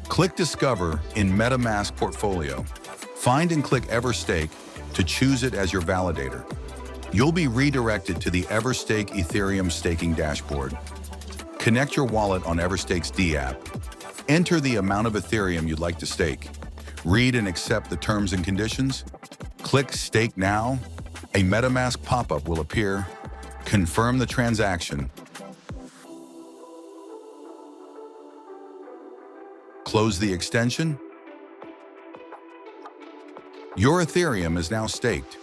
Click Discover in MetaMask Portfolio. Find and click Everstake to choose it as your validator. You'll be redirected to the Everstake Ethereum staking dashboard. Connect your wallet on Everstake's D app. Enter the amount of Ethereum you'd like to stake. Read and accept the terms and conditions. Click Stake Now. A MetaMask pop-up will appear. Confirm the transaction. Close the extension. Your Ethereum is now staked.